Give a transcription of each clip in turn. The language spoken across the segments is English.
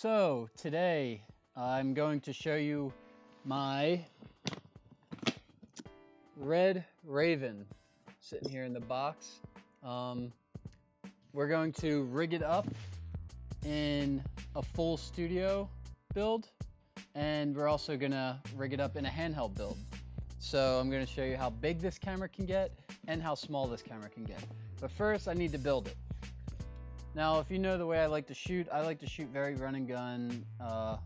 So today I'm going to show you my Red Raven sitting here in the box. We're going to rig it up in a full studio build, and we're also gonna rig it up in a handheld build. So I'm gonna show you how big this camera can get and how small this camera can get. But first I need to build it. Now, if you know the way I like to shoot very run and gun. I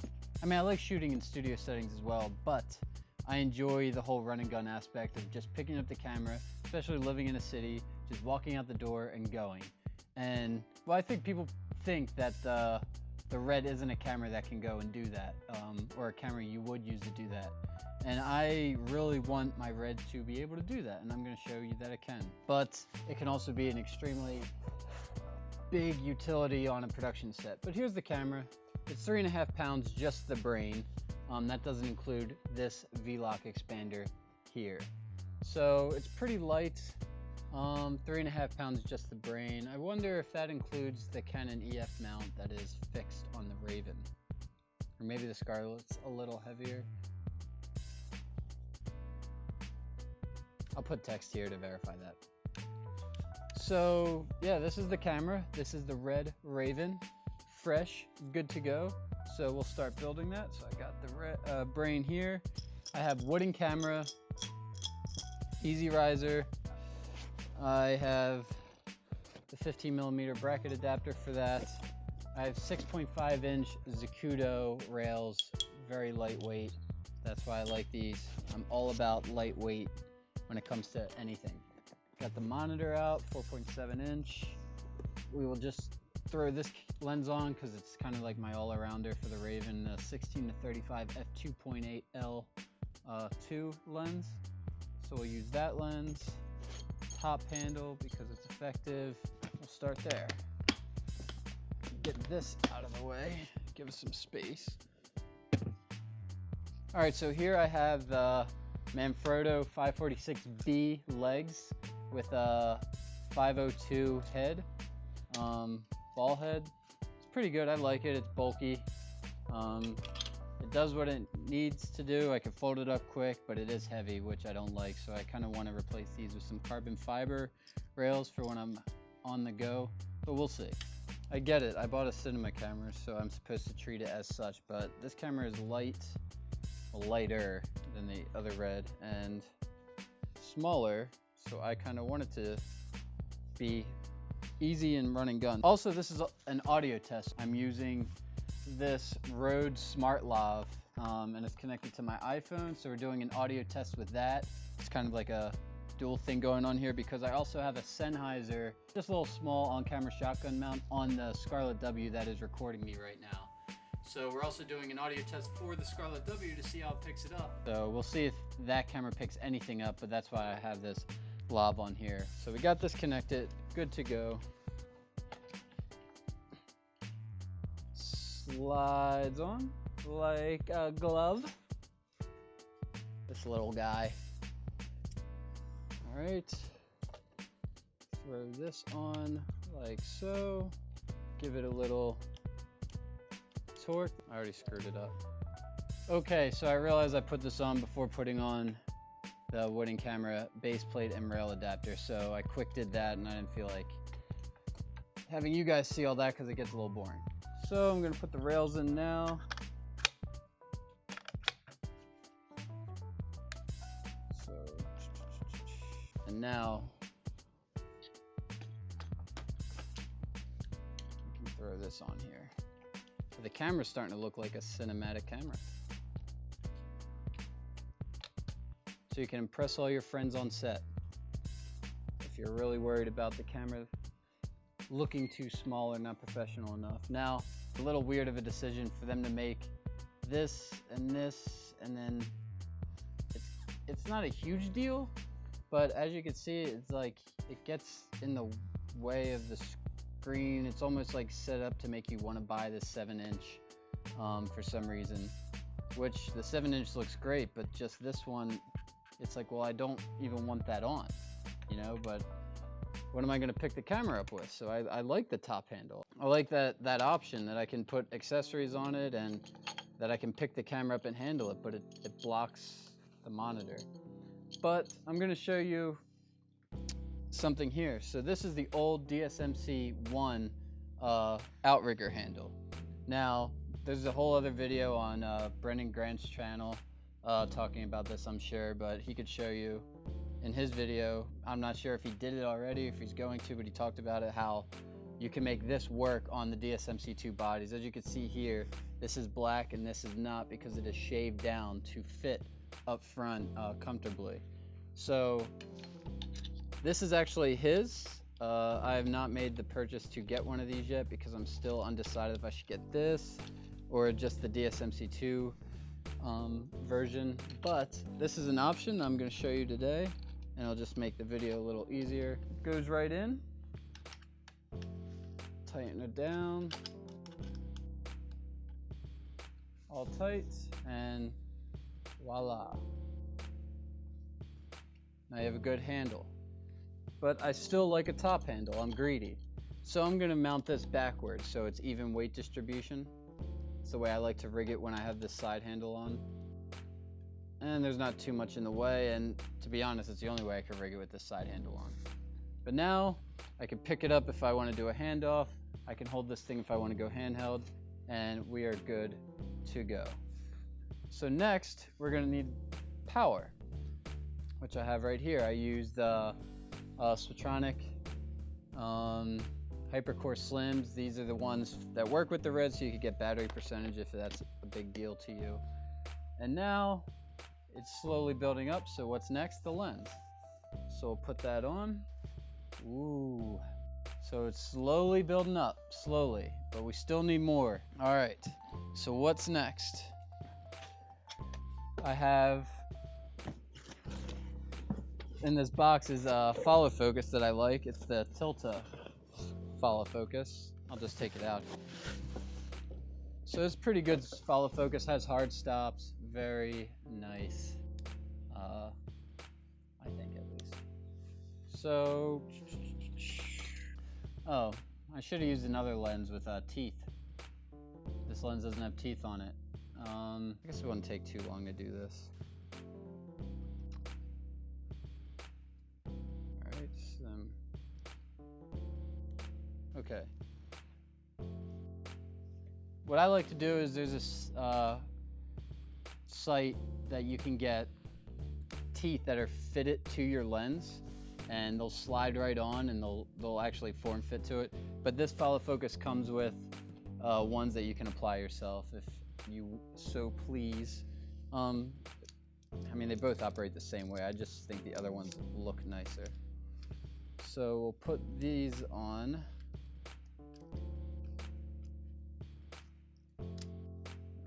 like shooting in studio settings as well, but I enjoy the whole run and gun aspect of just picking up the camera, especially living in a city, just walking out the door and going. And well, I think people think that the RED isn't a camera that can go and do that, or a camera you would use to do that. And I really want my RED to be able to do that, and I'm going to show you that it can. But it can also be an extremely big utility on a production set. But here's the camera. It's 3.5 pounds, just the brain. That doesn't include this V-lock expander here. So it's pretty light. 3.5 pounds, just the brain. I wonder if that includes the Canon EF mount that is fixed on the Raven. Or maybe the Scarlet's a little heavier. I'll put text here to verify that. So yeah, this is the camera. This is the Red Raven. Fresh, good to go. So we'll start building that. So I got the brain here. I have wooden camera, easy riser. I have the 15mm bracket adapter for that. I have 6.5-inch Zacuto rails, very lightweight. That's why I like these. I'm all about lightweight when it comes to anything. Got the monitor out, 4.7-inch. We will just throw this lens on because it's kind of like my all-arounder for the Raven, 16-35 f2.8L 2 lens. So we'll use that lens. Top handle because it's effective. We'll start there. Get this out of the way, give us some space. All right, so here I have the Manfrotto 546B legs with a 502 head, ball head. It's pretty good, I like it, it's bulky. It does what it needs to do. I can fold it up quick, but it is heavy, which I don't like, so I kind of want to replace these with some carbon fiber rails for when I'm on the go, but we'll see. I get it, I bought a cinema camera, so I'm supposed to treat it as such, but this camera is lighter than the other RED and smaller, so I kind of want it to be easy and run and gun. Also, this is an audio test. I'm using this RODE SmartLav, and it's connected to my iPhone, so we're doing an audio test with that. It's kind of like a dual thing going on here because I also have a Sennheiser, just a little small on-camera shotgun mount on the Scarlet-W that is recording me right now. So we're also doing an audio test for the Scarlet-W to see how it picks it up. So we'll see if that camera picks anything up, but that's why I have this lav on here. So we got this connected, good to go. Slides on like a glove. This little guy. All right, throw this on like so. Give it a little torque. I already screwed it up. Okay, so I realized I put this on before putting on the wooden camera base plate and rail adapter, so I quick did that and I didn't feel like having you guys see all that because it gets a little boring. So I'm gonna put the rails in now. So, and now we can throw this on here. The camera's starting to look like a cinematic camera. So you can impress all your friends on set if you're really worried about the camera looking too small or not professional enough. Now, a little weird of a decision for them to make this, and then it's not a huge deal, but as you can see, it's like it gets in the way of the screen. It's almost like set up to make you want to buy this 7-inch for some reason, which the 7-inch looks great, but just this one, it's like, well, I don't even want that on, you know, but what am I going to pick the camera up with? So I like the top handle. I like that option that I can put accessories on it and that I can pick the camera up and handle it, but it blocks the monitor. But I'm gonna show you something here. So this is the old DSMC-1 outrigger handle. Now, there's a whole other video on Brendan Grant's channel talking about this, I'm sure, but he could show you in his video. I'm not sure if he did it already, if he's going to, but he talked about it, how you can make this work on the DSMC-2 bodies. As you can see here, this is black and this is not, because it is shaved down to fit up front comfortably. So this is actually his. I have not made the purchase to get one of these yet because I'm still undecided if I should get this or just the DSMC-2 version. But this is an option I'm going to show you today, and it'll just make the video a little easier. It goes right in. Tighten it down. All tight, and voila. Now you have a good handle. But I still like a top handle. I'm greedy. So I'm going to mount this backwards so it's even weight distribution. It's the way I like to rig it when I have this side handle on. And there's not too much in the way, and to be honest, it's the only way I can rig it with this side handle on. But now I can pick it up if I want to do a handoff. I can hold this thing if I want to go handheld, and we are good to go. So next, we're going to need power, which I have right here. I used Switronic Hypercore Slims. These are the ones that work with the RED, so you can get battery percentage if that's a big deal to you. And now it's slowly building up. So what's next? The lens. So we'll put that on. Ooh. So it's slowly building up, slowly, but we still need more. All right, so what's next? I have in this box is a follow focus that I like. It's the Tilta follow focus. I'll just take it out. So it's pretty good follow focus, has hard stops, very nice, I think at least. So, oh, I should have used another lens with teeth. This lens doesn't have teeth on it. I guess it wouldn't take too long to do this. Alright, okay. What I like to do is there's this site that you can get teeth that are fitted to your lens, and they'll slide right on and they'll actually form fit to it. But this follow focus comes with ones that you can apply yourself if you so please. I mean, they both operate the same way. I just think the other ones look nicer. So we'll put these on.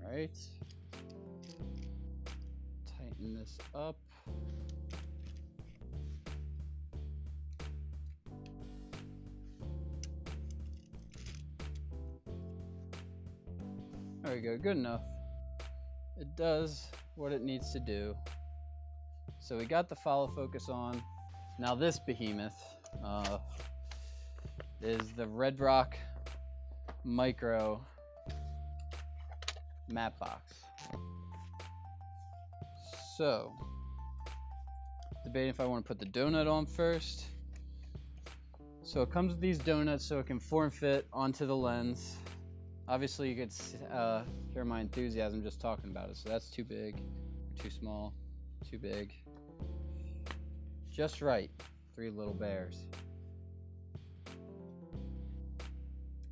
Right. Tighten this up. There we go, good enough. It does what it needs to do. So we got the follow focus on. Now this behemoth is the Red Rock Micro matte box. So, debating if I want to put the donut on first. So it comes with these donuts so it can form fit onto the lens. Obviously you could hear my enthusiasm just talking about it. So that's too big, too small, too big. Just right. 3 little bears.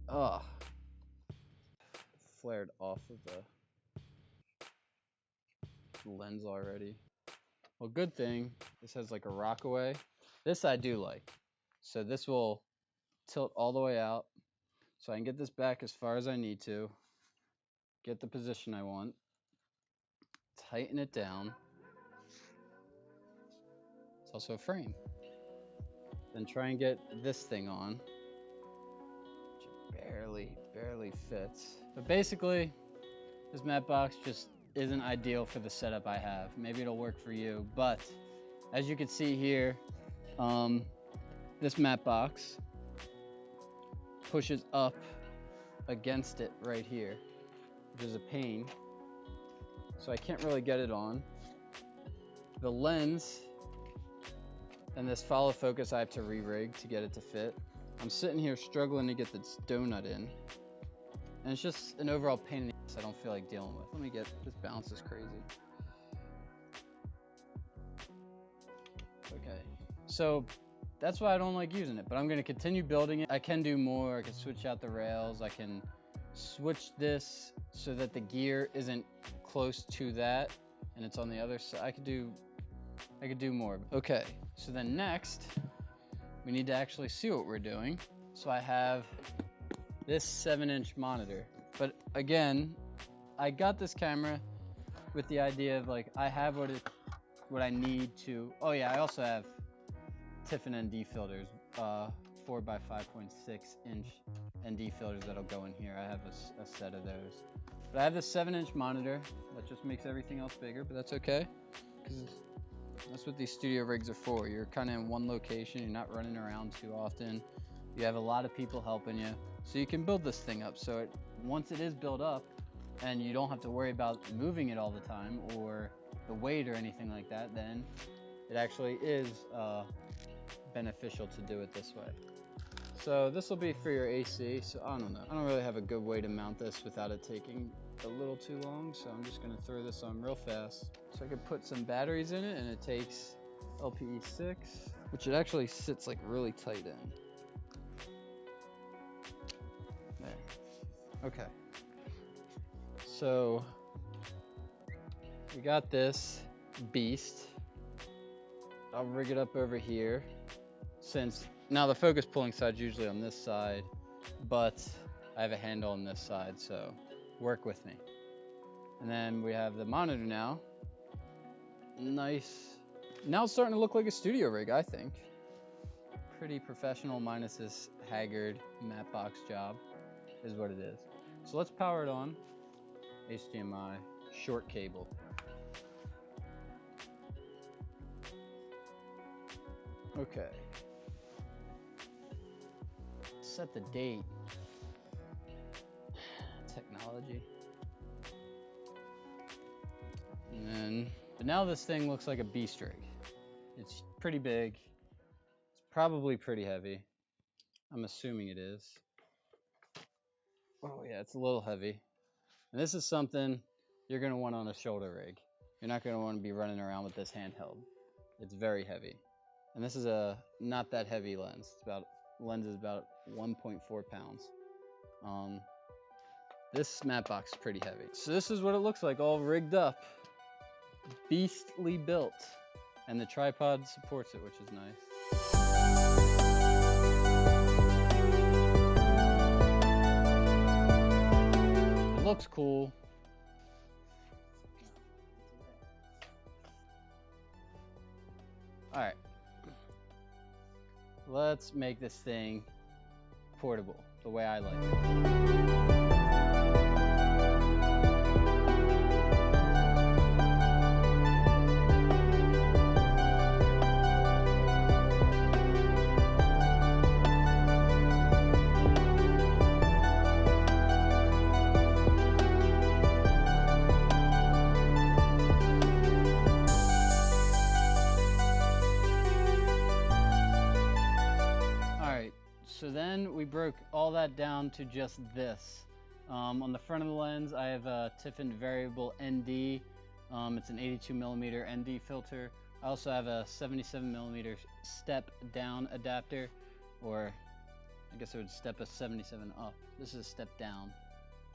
Ugh. Flared off of the lens already. Well, good thing this has like a rockaway. This I do like. So this will tilt all the way out, so I can get this back as far as I need to, get the position I want, tighten it down. It's also a frame. Then try and get this thing on, which barely fits. But basically, this matte box just isn't ideal for the setup I have. Maybe it'll work for you, but as you can see here, this matte box pushes up against it right here, which is a pain. So I can't really get it on. The lens and this follow focus I have to re-rig to get it to fit. I'm sitting here struggling to get this donut in. And it's just an overall pain in the ass I don't feel like dealing with. Let me get, this bounce is crazy. Okay, so that's why I don't like using it, but I'm gonna continue building it. I can do more, I can switch out the rails, I can switch this so that the gear isn't close to that and it's on the other side. I could do more. Okay, so then next, we need to actually see what we're doing. So I have this 7-inch monitor, but again, I got this camera with the idea of like, I have what I need to, oh yeah, I also have Tiffin ND filters, 4 by 5.6 inch ND filters that'll go in here. I have a set of those. But I have this 7-inch monitor that just makes everything else bigger, but that's okay, because that's what these studio rigs are for. You're kind of in one location, you're not running around too often. You have a lot of people helping you, so you can build this thing up. So once it is built up, and you don't have to worry about moving it all the time or the weight or anything like that, then it actually is beneficial to do it this way. So this will be for your AC, so I don't know. I don't really have a good way to mount this without it taking a little too long, so I'm just gonna throw this on real fast. So I could put some batteries in it, and it takes LPE6, which it actually sits like really tight in. There, okay. So we got this beast. I'll rig it up over here, since now the focus pulling side's usually on this side, but I have a handle on this side, so work with me. And then we have the monitor now. Nice. Now it's starting to look like a studio rig, I think. Pretty professional, minus this haggard matte box job is what it is. So let's power it on. HDMI, short cable. Okay. Set the date. Technology. And then, but now this thing looks like a beast rig. It's pretty big. It's probably pretty heavy. I'm assuming it is. Oh yeah, it's a little heavy. And this is something you're gonna want on a shoulder rig. You're not gonna want to be running around with this handheld. It's very heavy. And this is a not that heavy lens. Lens is about 1.4 pounds. This matte box is pretty heavy. So this is what it looks like, all rigged up, beastly built, and the tripod supports it, which is nice. It looks cool. All right. Let's make this thing portable, the way I like it. So then we broke all that down to just this. On the front of the lens, I have a Tiffin variable ND. It's an 82mm ND filter. I also have a 77mm step down adapter, or I guess I would step a 77 up. This is a step down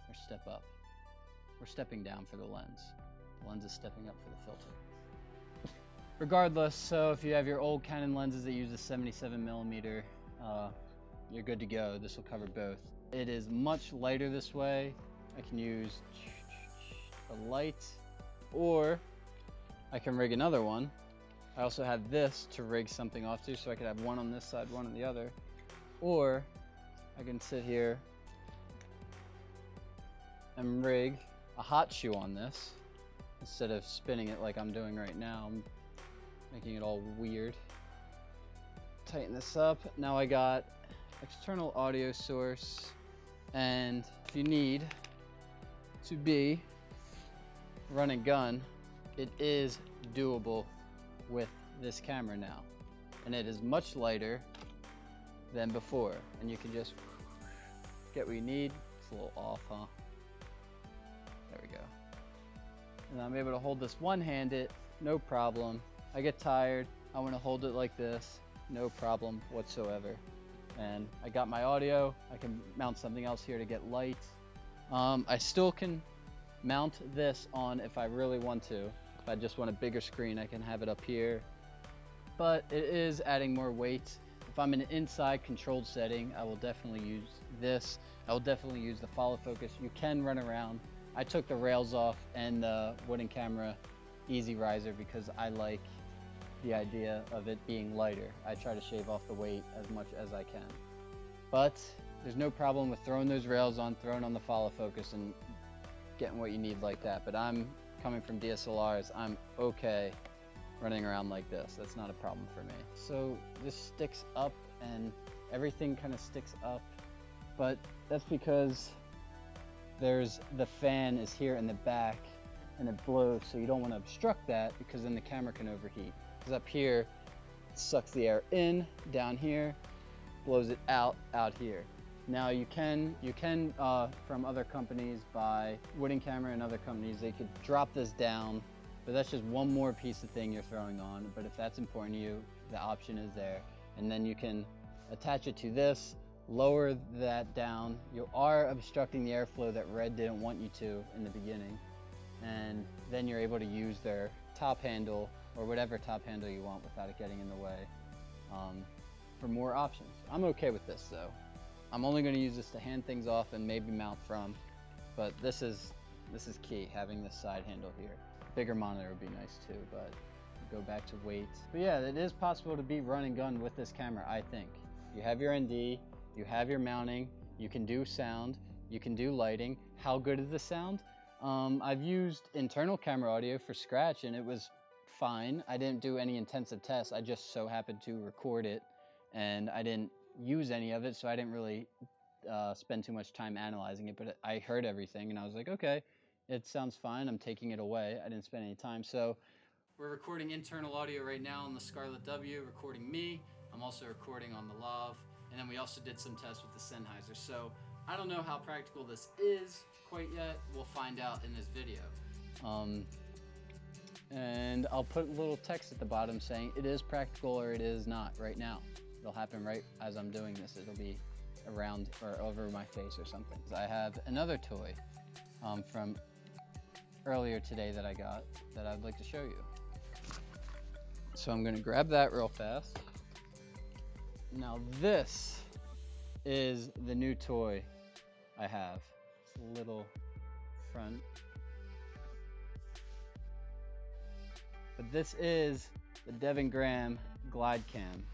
or step up. We're stepping down for the lens. The lens is stepping up for the filter. Regardless, so if you have your old Canon lenses that use a 77mm, you're good to go. This will cover both. It is much lighter this way. I can use a light, or I can rig another one. I also have this to rig something off to, so I could have one on this side, one on the other. Or I can sit here and rig a hot shoe on this instead of spinning it like I'm doing right now. I'm making it all weird. Tighten this up. Now I got external audio source And if you need to be run and gun, it is doable with this camera now. And it is much lighter than before. And you can just get what you need. It's a little off, huh? There we go. And I'm able to hold this one-handed, no problem. I get tired, I want to hold it like this, no problem whatsoever. And I got my audio, I can mount something else here to get light. I still can mount this on if I really want to. If I just want a bigger screen, I can have it up here. But it is adding more weight. If I'm in an inside controlled setting, I will definitely use this. I will definitely use the follow focus. You can run around. I took the rails off and the wooden camera easy riser because I like the idea of it being lighter. I try to shave off the weight as much as I can. But there's no problem with throwing those rails on, throwing on the follow focus and getting what you need like that. But I'm coming from DSLRs, I'm okay running around like this. That's not a problem for me. So this sticks up and everything kind of sticks up, but that's because there's the fan is here in the back and it blows, so you don't want to obstruct that because then the camera can overheat. Because up here, it sucks the air in, down here, blows it out here. Now you can from other companies buy wooden camera and other companies, they could drop this down, but that's just one more piece of thing you're throwing on. But if that's important to you, the option is there. And then you can attach it to this, lower that down. You are obstructing the airflow that RED didn't want you to in the beginning. And then you're able to use their top handle or whatever top handle you want without it getting in the way for more options. I'm okay with this though. I'm only going to use this to hand things off and maybe mount from, but this is key, having this side handle here. Bigger monitor would be nice too, but go back to weight. But yeah, it is possible to be run and gun with this camera, I think. You have your ND, you have your mounting, you can do sound, you can do lighting. How good is the sound? I've used internal camera audio for scratch and it was fine. I didn't do any intensive tests. I just so happened to record it and I didn't use any of it, so I didn't really spend too much time analyzing it, but I heard everything and I was like, okay, it sounds fine. I'm taking it away. I didn't spend any time. So we're recording internal audio right now on the Scarlet-W, recording me. I'm also recording on the Lav, and then we also did some tests with the Sennheiser. So I don't know how practical this is quite yet. We'll find out in this video. And I'll put a little text at the bottom saying it is practical or it is not right now. It'll happen right as I'm doing this. It'll be around or over my face or something. I have another toy from earlier today that I got that I'd like to show you. So I'm gonna grab that real fast. Now this is the new toy I have. It's a little front. But this is the Devin Graham Glide Cam.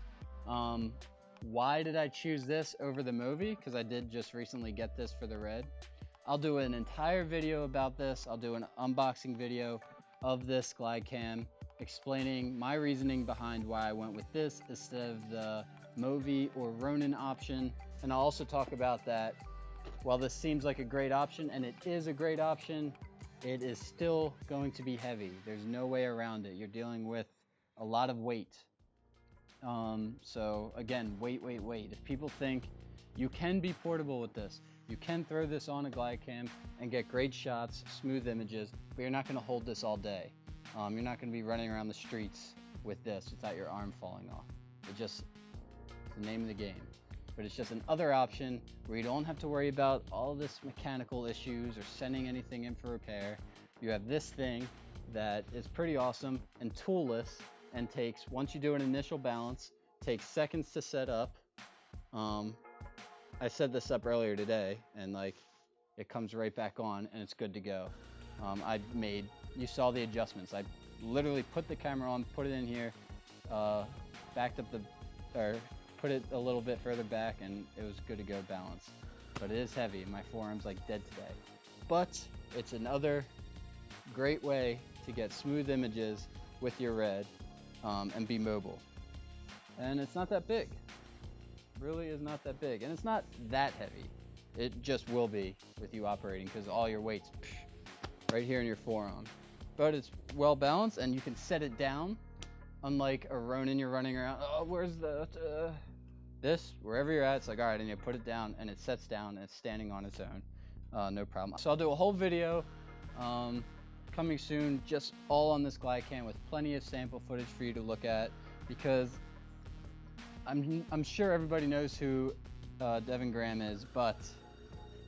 Why did I choose this over the Movi? Because I did just recently get this for the RED. I'll do an entire video about this. I'll do an unboxing video of this Glide Cam, explaining my reasoning behind why I went with this instead of the Movi or Ronin option. And I'll also talk about that while this seems like a great option, and it is a great option, it is still going to be heavy. There's no way around it. You're dealing with a lot of weight. So again, weight. If people think you can be portable with this, you can throw this on a Glide Cam and get great shots, smooth images, but you're not gonna hold this all day. You're not gonna be running around the streets with this without your arm falling off. It's the name of the game. But it's just another option where you don't have to worry about all this mechanical issues or sending anything in for repair. You have this thing that is pretty awesome and toolless and takes, once you do an initial balance, takes seconds to set up. I set this up earlier today and it comes right back on and it's good to go. You saw the adjustments. I literally put the camera on, put it in here, backed up put it a little bit further back and it was good to go balanced. But it is heavy and my forearm's like dead today. But it's another great way to get smooth images with your RED and be mobile. And it's not that big. Really is not that big. And it's not that heavy. It just will be with you operating because all your weight's right here in your forearm. But it's well balanced and you can set it down. Unlike a Ronin, you're running around, oh, where's the, this, wherever you're at, it's like, all right, and you put it down and it sets down and it's standing on its own, no problem. So I'll do a whole video coming soon, just all on this Glycan with plenty of sample footage for you to look at, because I'm sure everybody knows who Devin Graham is, but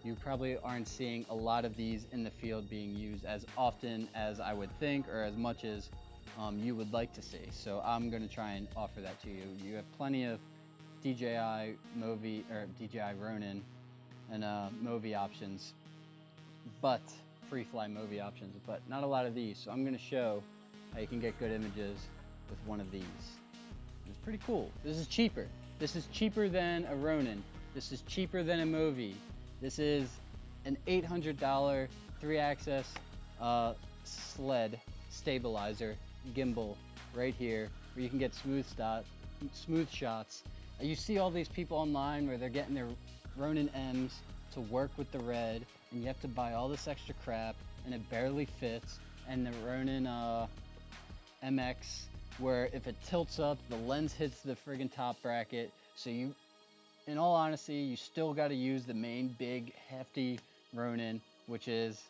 you probably aren't seeing a lot of these in the field being used as often as I would think, or as much as you would like to see. So I'm going to try and offer that to you. You have plenty of DJI Movi, or DJI Ronin and Movi options, but free fly Movi options, but not a lot of these. So I'm going to show how you can get good images with one of these. It's pretty cool. This is cheaper. This is cheaper than a Ronin. This is cheaper than a Movi. This is an $800 3-axis sled stabilizer gimbal right here, where you can get smooth shots. You see all these people online where they're getting their Ronin M's to work with the RED, and you have to buy all this extra crap, and it barely fits. And the Ronin MX, where if it tilts up, the lens hits the friggin' top bracket. So you, in all honesty, you still got to use the main big hefty Ronin, which is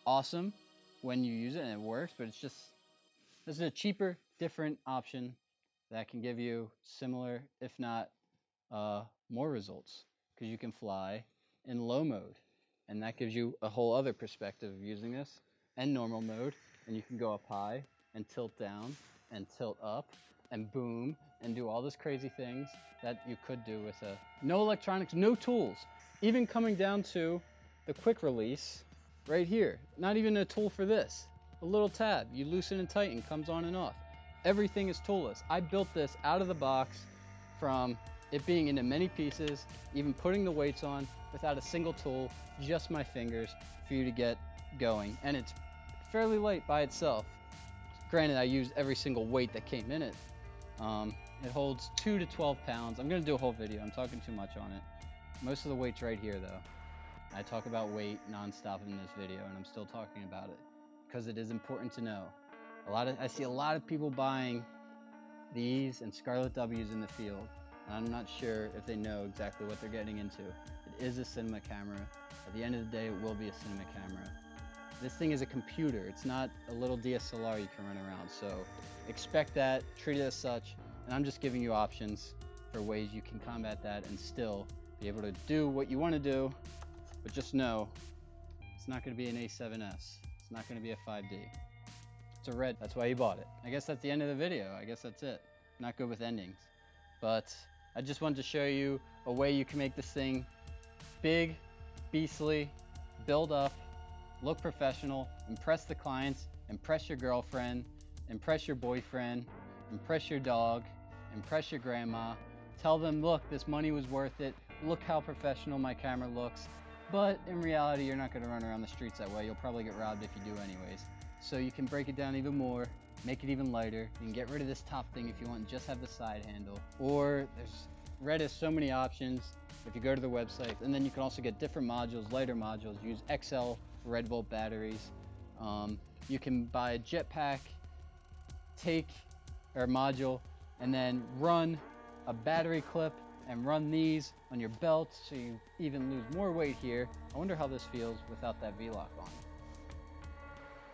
awesome when you use it and it works, but it's just, this is a cheaper, different option that can give you similar, if not more results, because you can fly in low mode, and that gives you a whole other perspective of using this, and normal mode, and you can go up high and tilt down and tilt up and boom and do all this crazy things that you could do with no electronics, no tools, even coming down to the quick release right here. Not even a tool for this. A little tab, you loosen and tighten, comes on and off. Everything is toolless. I built this out of the box from it being into many pieces, even putting the weights on without a single tool, just my fingers for you to get going. And it's fairly light by itself. Granted, I used every single weight that came in it. It holds 2 to 12 pounds. I'm gonna do a whole video, I'm talking too much on it. Most of the weight's right here though. I talk about weight nonstop in this video, and I'm still talking about it because it is important to know. I see a lot of people buying these and Scarlet-Ws in the field, and I'm not sure if they know exactly what they're getting into. It is a cinema camera. At the end of the day, it will be a cinema camera. This thing is a computer. It's not a little DSLR you can run around. So expect that, treat it as such, and I'm just giving you options for ways you can combat that and still be able to do what you want to do, but just know it's not going to be an A7S. It's not going to be a 5D. It's a RED. That's why you bought it. I guess that's the end of the video. I guess that's it. Not good with endings. But I just wanted to show you a way you can make this thing big, beastly, build up, look professional, impress the clients, impress your girlfriend, impress your boyfriend, impress your dog, impress your grandma. Tell them, look, this money was worth it. Look how professional my camera looks. But in reality, you're not going to run around the streets that way. You'll probably get robbed if you do anyways. So you can break it down even more, make it even lighter. You can get rid of this top thing if you want and just have the side handle. Or RED has so many options if you go to the website. And then you can also get different modules, lighter modules. Use XL Red Volt batteries. You can buy a jetpack module and then run a battery clip and run these on your belt so you even lose more weight here. I wonder how this feels without that V-lock on.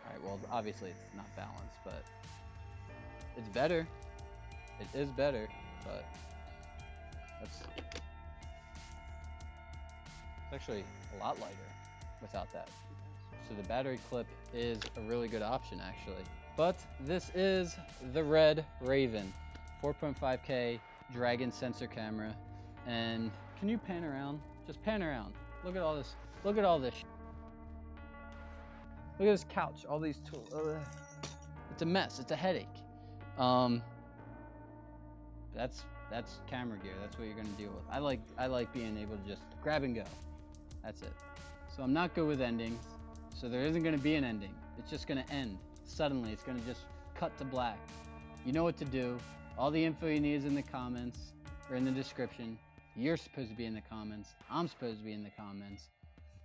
Alright, well obviously it's not balanced, but it's better. It is better, but it's actually a lot lighter without that. So the battery clip is a really good option actually. But this is the RED Raven 4.5K Dragon sensor camera. And can you pan around? Just pan around. Look at all this. Look at all this. Look at this couch. All these tools. It's a mess. It's a headache. That's camera gear. That's what you're gonna deal with. I like being able to just grab and go. That's it. So I'm not good with endings. So there isn't gonna be an ending. It's just gonna end suddenly. It's gonna just cut to black. You know what to do. All the info you need is in the comments or in the description. You're supposed to be in the comments. I'm supposed to be in the comments.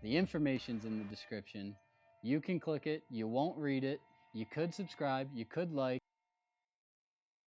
The information's in the description. You can click it. You won't read it. You could subscribe. You could like.